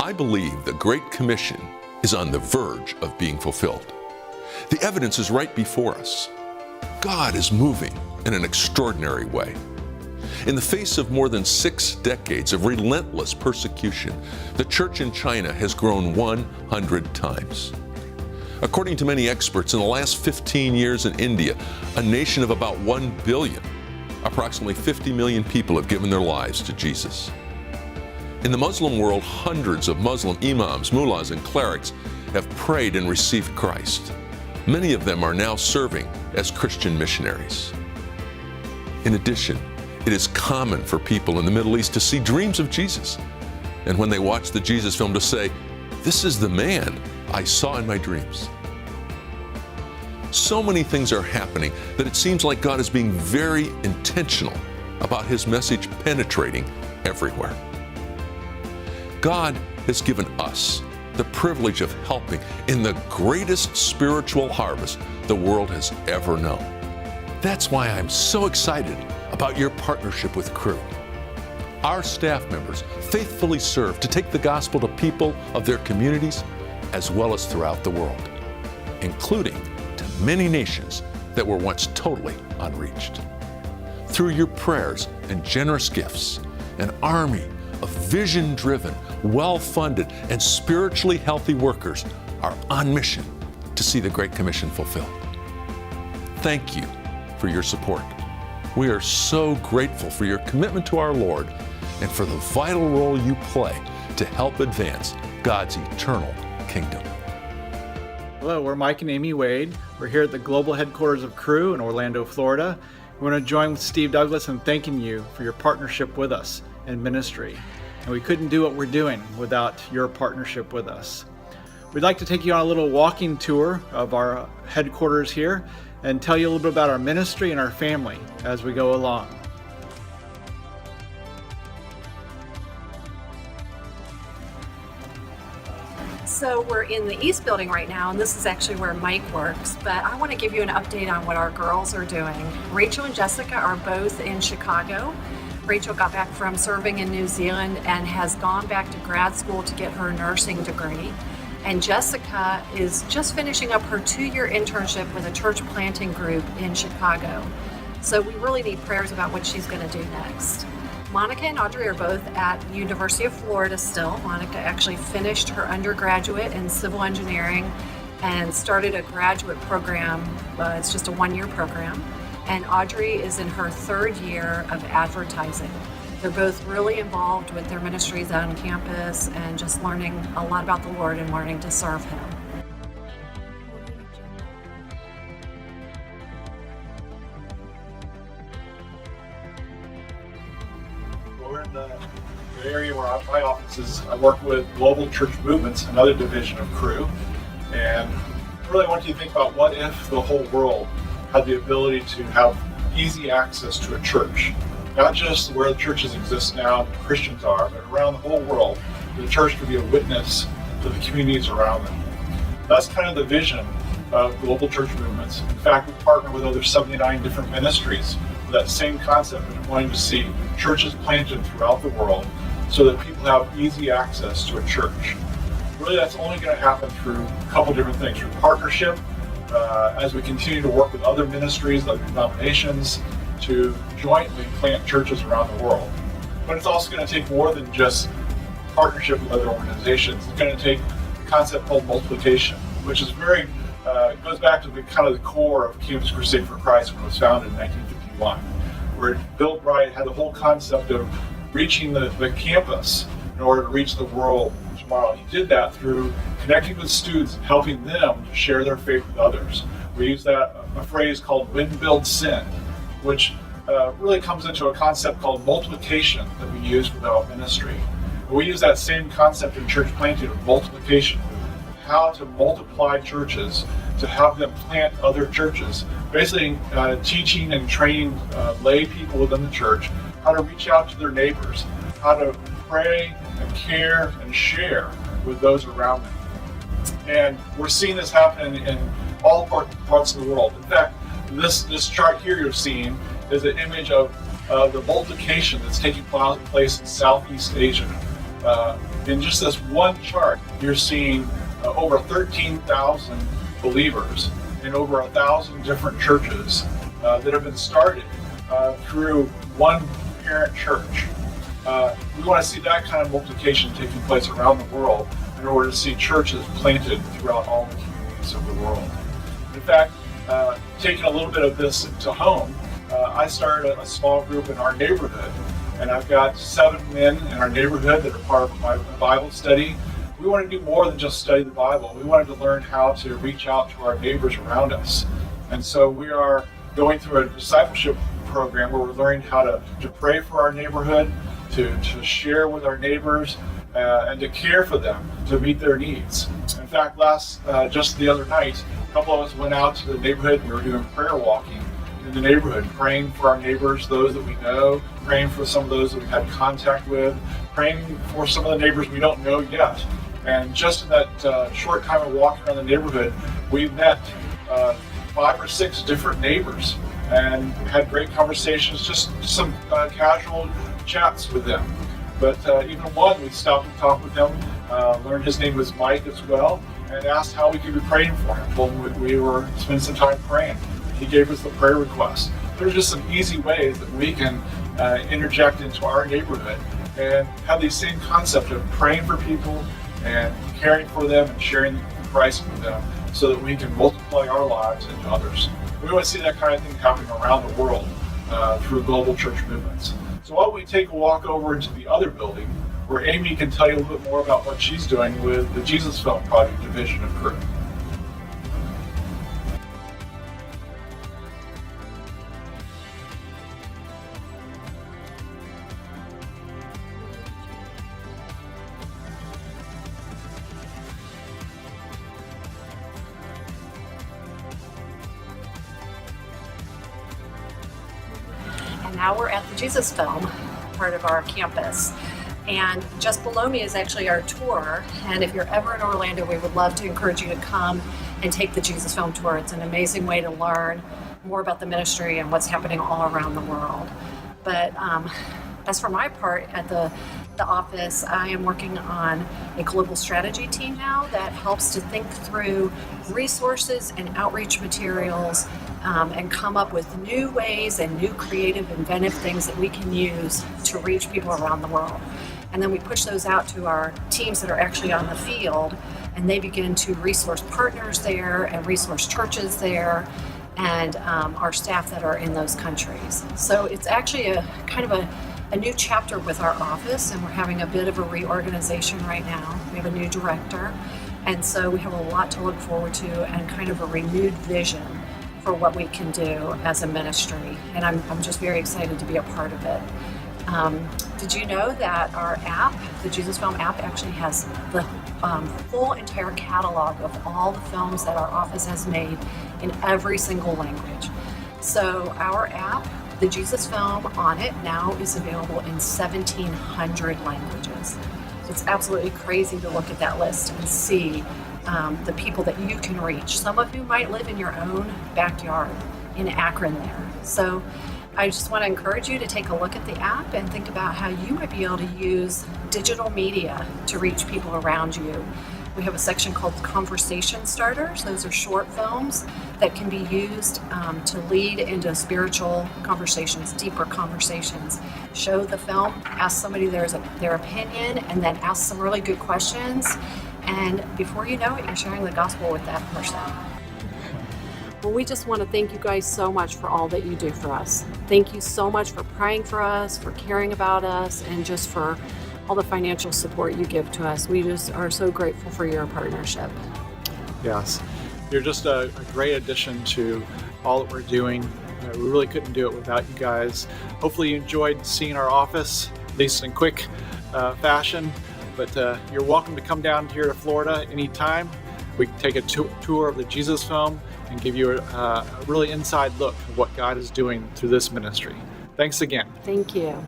I believe the Great Commission is on the verge of being fulfilled. The evidence is right before us. God is moving in an extraordinary way. In the face of more than 6 decades of relentless persecution, the church in China has grown 100 times. According to many experts, in the last 15 years in India, a nation of about 1 billion, approximately 50 million people have given their lives to Jesus. In the Muslim world, hundreds of Muslim imams, mullahs, and clerics have prayed and received Christ. Many of them are now serving as Christian missionaries. In addition, it is common for people in the Middle East to see dreams of Jesus, and when they watch the Jesus film to say, "This is the man I saw in my dreams." So many things are happening that it seems like God is being very intentional about His message penetrating everywhere. God has given us the privilege of helping in the greatest spiritual harvest the world has ever known. That's why I'm so excited about your partnership with Cru. Our staff members faithfully serve to take the gospel to people of their communities as well as throughout the world, including to many nations that were once totally unreached. Through your prayers and generous gifts, an army of vision-driven, well-funded, and spiritually healthy workers are on mission to see the Great Commission fulfilled. Thank you for your support. We are so grateful for your commitment to our Lord and for the vital role you play to help advance God's eternal kingdom. Hello, we're Mike and Amy Waid. We're here at the global headquarters of Cru in Orlando, Florida. We want to join with Steve Douglas in thanking you for your partnership with us in ministry. And we couldn't do what we're doing without your partnership with us. We'd like to take you on a little walking tour of our headquarters here and tell you a little bit about our ministry and our family as we go along. So we're in the East Building right now, and this is actually where Mike works, but I want to give you an update on what our girls are doing. Rachel and Jessica are both in Chicago. Rachel got back from serving in New Zealand and has gone back to grad school to get her nursing degree. And Jessica is just finishing up her 2-year internship with a church planting group in Chicago. So we really need prayers about what she's going to do next. Monica and Audrey are both at University of Florida still. Monica actually finished her undergraduate in civil engineering and started a graduate program. It's just a 1-year program. And Audrey is in her 3rd year of advertising. They're both really involved with their ministries on campus and just learning a lot about the Lord and learning to serve Him. We're in the area where my office is. I work with Global Church Movements, another division of Cru, and I really want you to think about what if the whole world had the ability to have easy access to a church. Not just where the churches exist now and Christians are, but around the whole world, the church could be a witness to the communities around them. That's kind of the vision of Global Church Movements. In fact, we partner with over 79 different ministries with that same concept of wanting to see churches planted throughout the world so that people have easy access to a church. Really, that's only going to happen through a couple different things, through partnership, as we continue to work with other ministries, other denominations, to jointly plant churches around the world. But it's also going to take more than just partnership with other organizations. It's going to take a concept called multiplication, which is very goes back to the kind of the core of Campus Crusade for Christ when it was founded in 1951, where Bill Bright had the whole concept of reaching the campus in order to reach the world tomorrow. He did that through connecting with students and helping them to share their faith with others. We use a phrase called win, build, send, which really comes into a concept called multiplication that we use with our ministry. We use that same concept in church planting of multiplication, how to multiply churches to have them plant other churches. Basically teaching and training lay people within the church how to reach out to their neighbors, how to pray and care and share with those around them. And we're seeing this happen in all parts of the world. In fact, this chart here you're seeing is an image of the multiplication that's taking place in Southeast Asia. in just this one chart, you're seeing over 13,000 believers in over 1,000 different churches that have been started through one parent church. We want to see that kind of multiplication taking place around the world in order to see churches planted throughout all the communities of the world. In fact, taking a little bit of this to home, I started a small group in our neighborhood, and I've got 7 men in our neighborhood that are part of my Bible study. We want to do more than just study the Bible. We wanted to learn how to reach out to our neighbors around us. And so we are going through a discipleship program where we're learning how to pray for our neighborhood, to share with our neighbors, and to care for them, to meet their needs. In fact, just the other night, a couple of us went out to the neighborhood and we were doing prayer walking in the neighborhood, praying for our neighbors, those that we know, praying for some of those that we've had contact with, praying for some of the neighbors we don't know yet. And just in that short time of walking around the neighborhood, we met 5 or 6 different neighbors and had great conversations, just some casual chats with them. But even one, we stopped and talked with him, learned his name was Mike as well, and asked how we could be praying for him. Well, we were spending some time praying. He gave us the prayer request. There's just some easy ways that we can interject into our neighborhood and have these same concept of praying for people and caring for them and sharing Christ with them so that we can multiply our lives into others. We want to see that kind of thing happening around the world through global church movements. So why don't we take a walk over into the other building where Amy can tell you a little bit more about what she's doing with the Jesus Film Project division of Cru. And now we're at the Jesus Film, part of our campus. And just below me is actually our tour. And if you're ever in Orlando, we would love to encourage you to come and take the Jesus Film tour. It's an amazing way to learn more about the ministry and what's happening all around the world. But as for my part at the office, I am working on a global strategy team now that helps to think through resources and outreach materials and come up with new ways and new creative, inventive things that we can use to reach people around the world. And then we push those out to our teams that are actually on the field, and they begin to resource partners there and resource churches there and our staff that are in those countries. So it's actually a kind of a new chapter with our office, and we're having a bit of a reorganization right now. We have a new director, and so we have a lot to look forward to and kind of a renewed vision for what we can do as a ministry. And I'm just very excited to be a part of it. Did you know that our app, the Jesus Film app, actually has the full entire catalog of all the films that our office has made in every single language? So our app, the Jesus Film on it, now is available in 1,700 languages. So it's absolutely crazy to look at that list and see the people that you can reach. Some of you might live in your own backyard in Akron there. So I just want to encourage you to take a look at the app and think about how you might be able to use digital media to reach people around you. We have a section called Conversation Starters. Those are short films that can be used to lead into spiritual conversations, deeper conversations. Show the film, ask somebody their opinion, and then ask some really good questions. And before you know it, you're sharing the gospel with that person. Well, we just want to thank you guys so much for all that you do for us. Thank you so much for praying for us, for caring about us, and just for all the financial support you give to us. We just are so grateful for your partnership. Yes, you're just a great addition to all that we're doing. We really couldn't do it without you guys. Hopefully you enjoyed seeing our office, at least in quick fashion. But you're welcome to come down here to Florida anytime. We can take a tour of the Jesus Film and give you a really inside look of what God is doing through this ministry. Thanks again. Thank you.